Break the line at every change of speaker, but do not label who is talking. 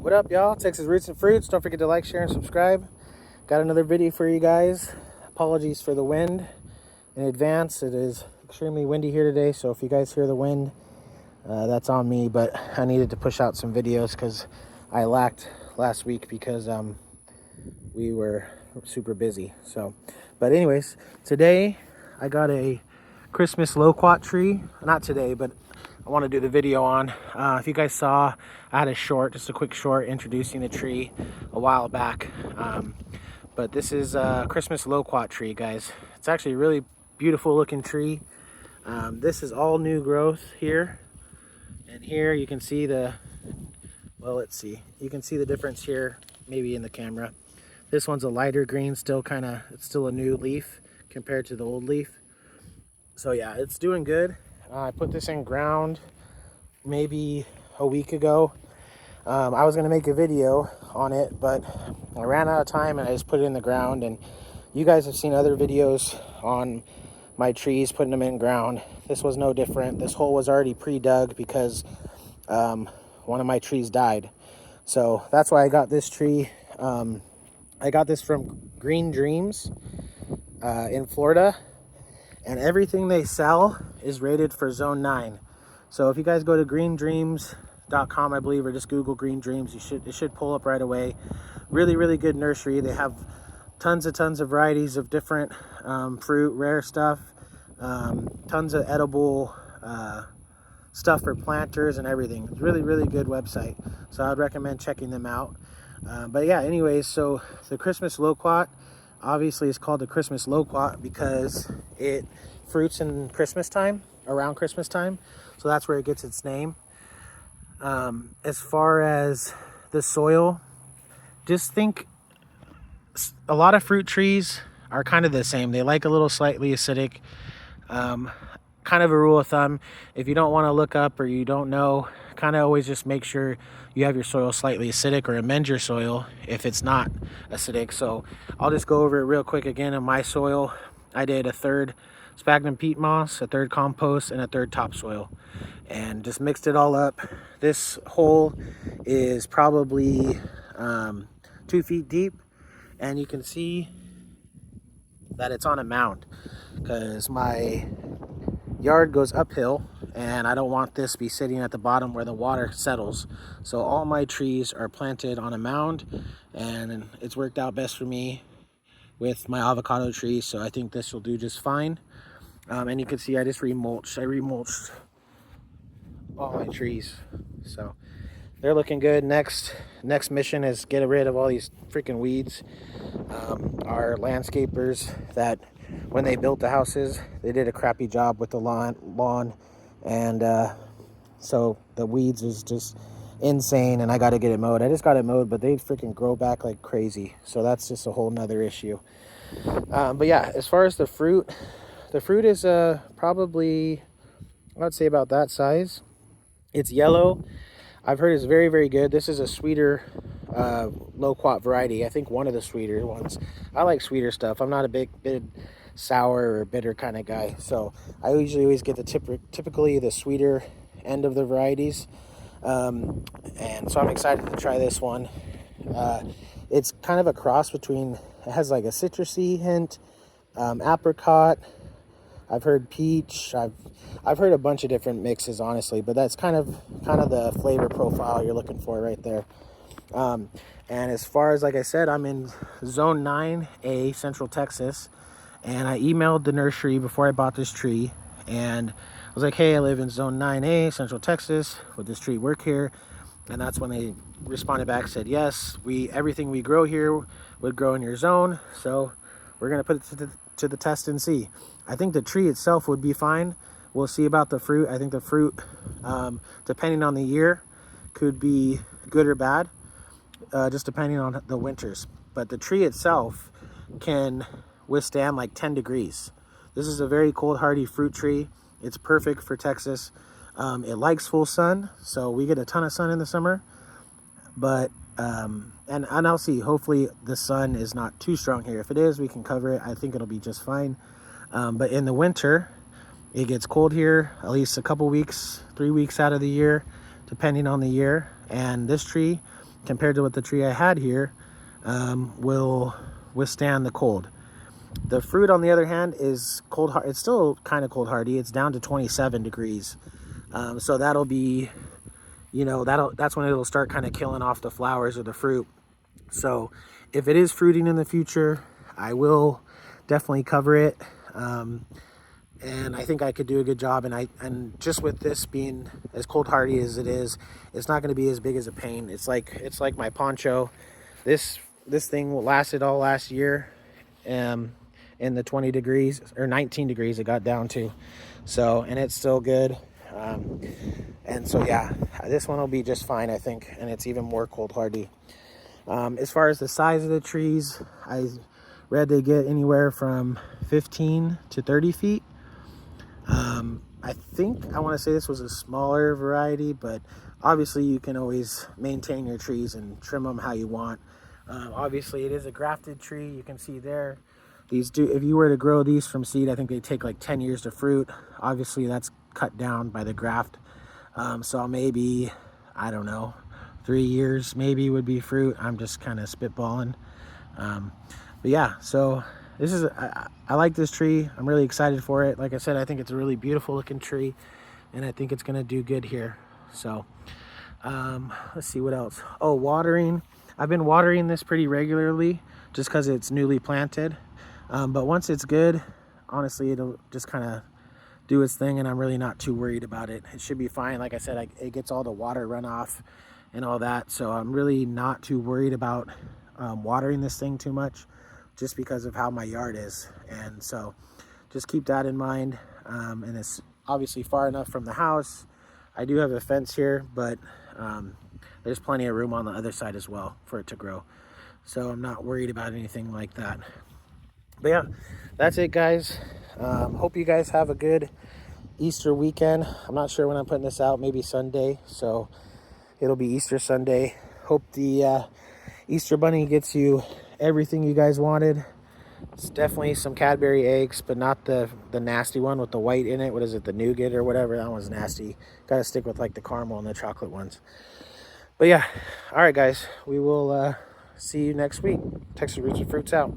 What up, y'all? Texas Roots and Fruits. Don't forget to like, share, and subscribe. Got another video for you guys. Apologies for the wind in advance. It is extremely windy here today, so if you guys hear the wind, that's on me. But I needed to push out some videos because I lacked last week because we were super busy. But anyways, today I got a Christmas loquat tree. Not today, but I want to do the video on. If you guys saw, I had just a quick short introducing the tree a while back. But this is a Christmas loquat tree, guys. It's actually a really beautiful looking tree. This is all new growth here. And here you can see let's see. You can see the difference here, maybe in the camera. This one's a lighter green, it's still a new leaf compared to the old leaf. So yeah, it's doing good. I put this in ground maybe a week ago. I was going to make a video on it, but I ran out of time and I just put it in the ground. And you guys have seen other videos on my trees putting them in ground. This was no different. This hole was already pre-dug because one of my trees died. So that's why I got this tree. I got this from Green Dreams in Florida. And everything they sell is rated for zone 9. So if you guys go to greendreams.com, I believe, or just Google Green Dreams, it should pull up right away. Really, really good nursery. They have tons of varieties of different fruit, rare stuff, tons of edible stuff for planters and everything. It's really, really good website. So I'd recommend checking them out. But yeah, anyways, so the Christmas loquat, obviously it's called the Christmas loquat because it fruits in Christmas time, around Christmas time. So that's where it gets its name. As far as the soil, just think a lot of fruit trees are kind of the same. They like a little slightly acidic. Kind of a rule of thumb, if you don't want to look up or you don't know, kind of always just make sure you have your soil slightly acidic, or amend your soil if it's not acidic. So I'll just go over it real quick again. In my soil, I did a third sphagnum peat moss, a third compost, and a third topsoil, and just mixed it all up. This hole is probably 2 feet deep, and you can see that it's on a mound because my yard goes uphill and I don't want this to be sitting at the bottom where the water settles. So all my trees are planted on a mound, and it's worked out best for me with my avocado trees. So I think this will do just fine. And you can see I just remulched. I remulched all my trees. So they're looking good. Next mission is get rid of all these freaking weeds. Our landscapers, that when they built the houses, they did a crappy job with the lawn, and so the weeds is just insane, and I got to get it mowed. I just got it mowed, but they freaking grow back like crazy, so that's just a whole nother issue. But yeah, as far as the fruit is probably, I'd say, about that size. It's yellow. I've heard it's very, very good. This is a sweeter loquat variety. I think one of the sweeter ones. I like sweeter stuff. I'm not a big sour or bitter kind of guy, so I usually always get typically the sweeter end of the varieties. And so I'm excited to try this one. It's kind of a cross between, it has like a citrusy hint, apricot. I've heard peach. I've heard a bunch of different mixes, honestly, but that's kind of the flavor profile you're looking for right there. And as far as, like I said, I'm in zone 9A, Central Texas, and I emailed the nursery before I bought this tree, and I was like, hey, I live in zone 9A, Central Texas. Would this tree work here? And that's when they responded back, said, yes, everything we grow here would grow in your zone, so we're going to put it to the test and see. I think the tree itself would be fine. We'll see about the fruit. I think the fruit, depending on the year, could be good or bad, just depending on the winters. But the tree itself can withstand like 10 degrees. This is a very cold hardy fruit tree. It's perfect for Texas. It likes full sun, so we get a ton of sun in the summer. But and I'll see, hopefully the sun is not too strong here. If it is, we can cover it. I think it'll be just fine. But in the winter, it gets cold here at least a couple weeks, 3 weeks out of the year, depending on the year. And this tree compared to what the tree I had here will withstand the cold. The fruit, on the other hand, is cold hard. It's still kind of cold hardy. It's down to 27 degrees. So that'll be, you know, that's when it'll start kind of killing off the flowers or the fruit. So if it is fruiting in the future, I will definitely cover it. And I think I could do a good job. And just with this being as cold hardy as it is, it's not going to be as big as a pain. It's like my poncho. This thing lasted all last year. In the 20 degrees or 19 degrees it got down to. So, and it's still good. And so yeah, this one will be just fine, I think, and it's even more cold hardy. As far as the size of the trees, I read they get anywhere from 15 to 30 feet. I think I want to say this was a smaller variety, but obviously you can always maintain your trees and trim them how you want. Obviously it is a grafted tree. You can see there, if you were to grow these from seed, I think they take like 10 years to fruit. Obviously that's cut down by the graft. So maybe, I don't know, 3 years maybe would be fruit. I'm just kind of spitballing. But yeah, so this is, I like this tree. I'm really excited for it. Like I said, I think it's a really beautiful looking tree, and I think it's going to do good here. So let's see what else. Oh, watering. I've been watering this pretty regularly just because it's newly planted. But once it's good, honestly, it'll just kind of do its thing, and I'm really not too worried about it. It should be fine. Like I said, it gets all the water runoff and all that. So I'm really not too worried about watering this thing too much, just because of how my yard is. And so just keep that in mind. And it's obviously far enough from the house. I do have a fence here, but there's plenty of room on the other side as well for it to grow. So I'm not worried about anything like that. But yeah, that's it, guys. Hope you guys have a good Easter weekend. I'm not sure when I'm putting this out, maybe Sunday. So it'll be Easter Sunday. Hope the Easter Bunny gets you everything you guys wanted. It's definitely some Cadbury eggs, but not the nasty one with the white in it. What is it, the nougat or whatever? That one's nasty. Gotta stick with like the caramel and the chocolate ones. But yeah, all right, guys. We will see you next week. Texas Roots and Fruits out.